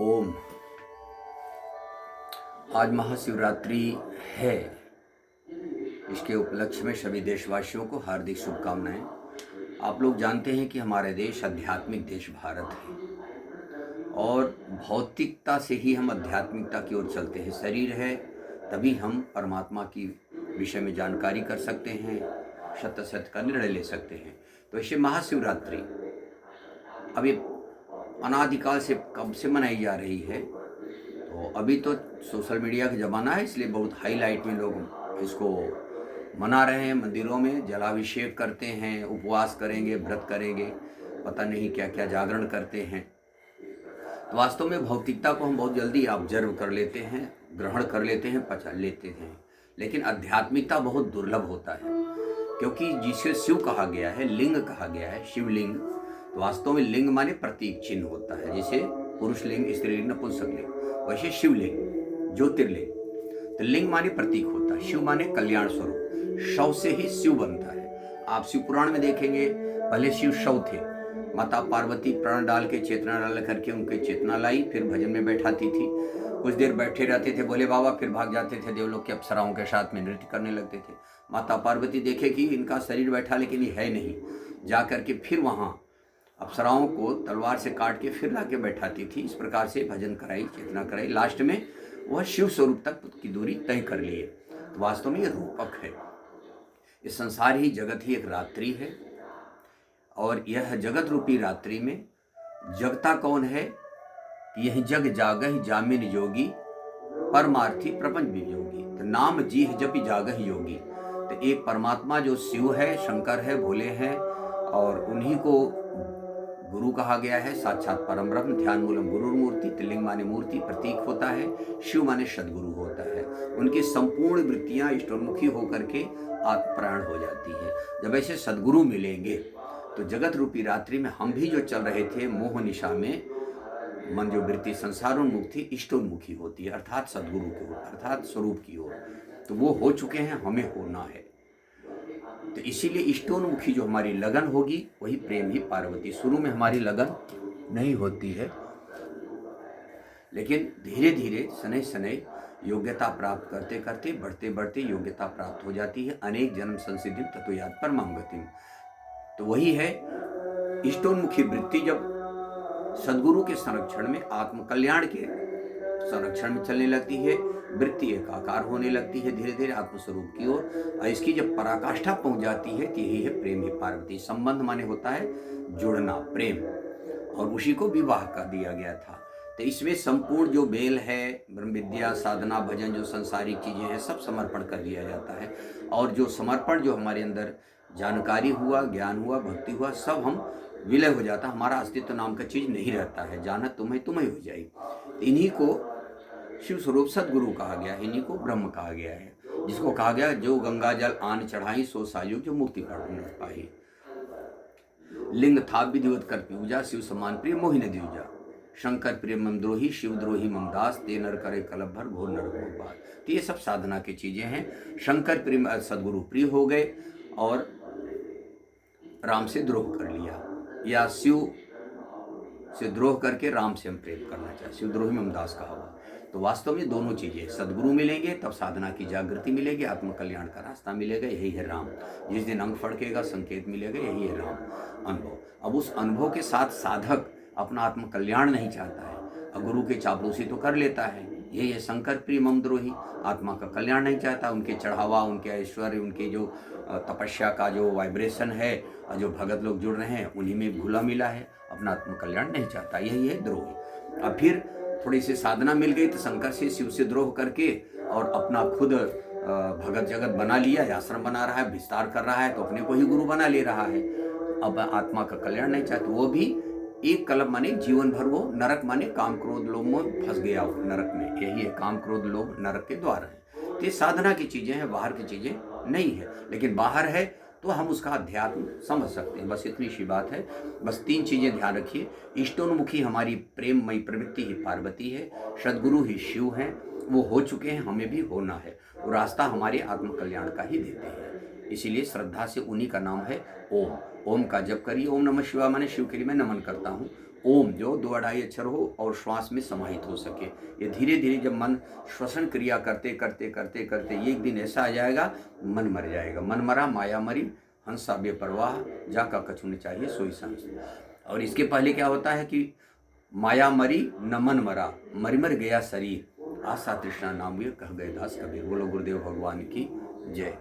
ओम। आज महाशिवरात्रि है। इसके उपलक्ष्य में सभी देशवासियों को हार्दिक शुभकामनाएं। आप लोग जानते हैं कि हमारे देश आध्यात्मिक देश भारत है और भौतिकता से ही हम आध्यात्मिकता की ओर चलते हैं। शरीर है तभी हम परमात्मा की विषय में जानकारी कर सकते हैं, सत्य सत्य का निर्णय ले सकते हैं। तो इसे महाशिवरात्रि अभी अनादिकाल से कब से मनाई जा रही है। तो अभी तो सोशल मीडिया का ज़माना है, इसलिए बहुत हाईलाइट में लोग इसको मना रहे हैं। मंदिरों में जलाभिषेक करते हैं, उपवास करेंगे, व्रत करेंगे, पता नहीं क्या क्या जागरण करते हैं। तो वास्तव में भौतिकता को हम बहुत जल्दी ऑब्जर्व कर लेते हैं, ग्रहण कर लेते हैं, पचा लेते हैं, लेकिन आध्यात्मिकता बहुत दुर्लभ होता है। क्योंकि जिसे शिव कहा गया है, लिंग कहा गया है, शिवलिंग, तो वास्तव में लिंग माने प्रतीक चिन्ह होता है। जैसे पुरुष लिंग, स्त्रीलिंग, नपुंसकलिंग, वैसे शिवलिंग, ज्योतिर्लिंग। तो लिंग माने प्रतीक होता है, शिव माने कल्याण स्वरूप। शव से ही शिव बनता है। आप शिव पुराण में देखेंगे, पहले शिव शव थे। माता पार्वती प्राण डाल के, चेतना डाल करके उनके चेतना लाई, फिर भजन में बैठाती थी। कुछ देर बैठे रहते थे भोले बाबा, फिर भाग जाते थे देवलोक के अप्सराओं के साथ में नृत्य करने लगते थे। माता पार्वती देखे कि इनका शरीर बैठा लेकिन ये है नहीं, जा करके फिर वहाँ अप्सराओं को तलवार से काट के फिर लाके बैठाती थी। इस प्रकार से भजन कराई, चेतना कराई, लास्ट में वह शिव स्वरूप तक की दूरी तय कर लिए। तो वास्तव में ये रूपक है। इस संसार ही, जगत ही एक रात्रि है और यह जगत रूपी रात्रि में जगता कौन है? यह जग जागहि जामिन जोगी, परमार्थी प्रपंच वियोगी। तो नाम जीह जपि जागहि योगी। तो एक परमात्मा जो शिव है, शंकर है, भोले हैं, और उन्हीं को गुरु कहा गया है। साक्षात परम ब्रह्म, ध्यान मूलम गुरुर मूर्ति। तिलिंग माने मूर्ति, प्रतीक होता है। शिव माने सदगुरु होता है। उनकी संपूर्ण वृत्तियां इष्टोन्मुखी होकर के आत्मप्राण हो जाती है। जब ऐसे सदगुरु मिलेंगे तो जगत रूपी रात्रि में हम भी जो चल रहे थे मोह निशा में, मन जो वृत्ति संसारोन्मुख थी, इष्टोन्मुखी होती है, अर्थात सदगुरु की ओर, अर्थात स्वरूप की ओर। तो वो हो चुके हैं, हमें होना है। तो इसीलिए इष्टोन्मुखी जो हमारी लगन होगी वही प्रेम ही पार्वती। शुरू में हमारी लगन नहीं होती है, लेकिन धीरे धीरे शनै शनै योग्यता प्राप्त करते करते, बढ़ते बढ़ते योग्यता प्राप्त हो जाती है। अनेक जन्म संसिद्धिम ततो याद परमां गतिम। तो वही है इष्टोन्मुखी वृत्ति जब सदगुरु के संरक्षण में, आत्म कल्याण के संरक्षण में चलने लगती है, वृत्ति एकाकार होने लगती है धीरे धीरे आत्मस्वरूप की ओर। और इसकी जब पराकाष्ठा पहुंच जाती है तो यही है प्रेम ही पार्वती। संबंध माने होता है जुड़ना, प्रेम, और उसी को विवाह कर दिया गया था। तो इसमें संपूर्ण जो बेल है, ब्रह्म विद्या, साधना, भजन, जो संसारिक चीजें हैं, सब समर्पण कर दिया जाता है। और जो समर्पण, जो हमारे अंदर जानकारी हुआ, ज्ञान हुआ, भक्ति हुआ, सब हम विलय हो जाता। हमारा अस्तित्व नाम का चीज नहीं रहता है। जाना तुम्हें तुम्हें हो जाए। इन्हीं को शिव स्वरूप सदगुरु कहा गया है, इन्हीं को ब्रह्म कहा गया है। जिसको कहा गया जो गंगा जल आन चढ़ाई, सो सायुग जो मुक्ति पाई। लिंग था विधिवत कर पूजा, शिव समान प्रिय मोहि न द्विजा। शंकर प्रिय मम द्रोही, शिव द्रोही मम दास, ते नर करे कलभ भर घोर नरक बात। तो ये सब साधना की चीजें हैं। शंकर प्रिय सदगुरु प्रिय हो गए और राम से द्रोह कर लिया, या शिव से द्रोह करके राम से हम प्रेम करना चाहिए। शिवद्रोही मम दास कहा हुआ। तो वास्तव में दोनों चीजें, सदगुरु मिलेंगे तब साधना की जागृति मिलेगी, आत्म कल्याण का रास्ता मिलेगा, यही है राम। जिस दिन अंग फड़केगा, संकेत मिलेगा, यही है राम अनुभव। अब उस अनुभव के साथ साधक अपना आत्म कल्याण नहीं चाहता है और गुरु के चापलूसी तो कर लेता है। यही है शंकर प्रिय मम द्रोही, आत्मा का कल्याण नहीं चाहता। उनके चढ़ावा, उनके ऐश्वर्य, उनके जो तपस्या का जो वाइब्रेशन है और जो भगत लोग जुड़ रहे हैं उन्हीं में घुला मिला है, अपना आत्म कल्याण नहीं चाहता। यही है द्रोही। अब फिर थोड़ी सी साधना मिल गई तो शंकर से, शिव से द्रोह करके और अपना खुद भगत जगत बना लिया, आश्रम बना रहा है, विस्तार कर रहा है, तो अपने को ही गुरु बना ले रहा है। अब आत्मा का कल्याण नहीं चाहता। वो भी एक कलम माने जीवन भर वो नरक माने काम क्रोध लोभ में फंस गया वो नरक में। यही है काम क्रोध लोभ नरक के द्वार है। तो ये साधना की चीजें हैं, बाहर की चीजें नहीं है। लेकिन बाहर है तो हम उसका अध्यात्म समझ सकते हैं। बस इतनी सी बात है। बस तीन चीजें ध्यान रखिए। इष्टोन्मुखी हमारी प्रेममयी प्रवृत्ति ही पार्वती है, सदगुरु ही शिव हैं, वो हो चुके हैं, हमें भी होना है। वो रास्ता हमारे आत्म कल्याण का ही देते हैं। इसीलिए श्रद्धा से उन्हीं का नाम है ओम। ओम का जप करिए। ओम नमः शिवाय माने शिव के लिए मैं नमन करता हूँ। ओम जो 2 अढ़ाई अक्षर हो और श्वास में समाहित हो सके। ये धीरे धीरे जब मन श्वसन क्रिया करते करते करते करते एक दिन ऐसा आ जाएगा, मन मर जाएगा। मन मरा माया मरी, हंसा बेपरवाह, जाका कछु न चाहिए सोई सांस। और इसके पहले क्या होता है कि माया मरी न मन मरा, मर मर गया शरीर, आशा तृष्णा नाम ये कह गए दास कबीर। बोलो गुरुदेव भगवान की जय।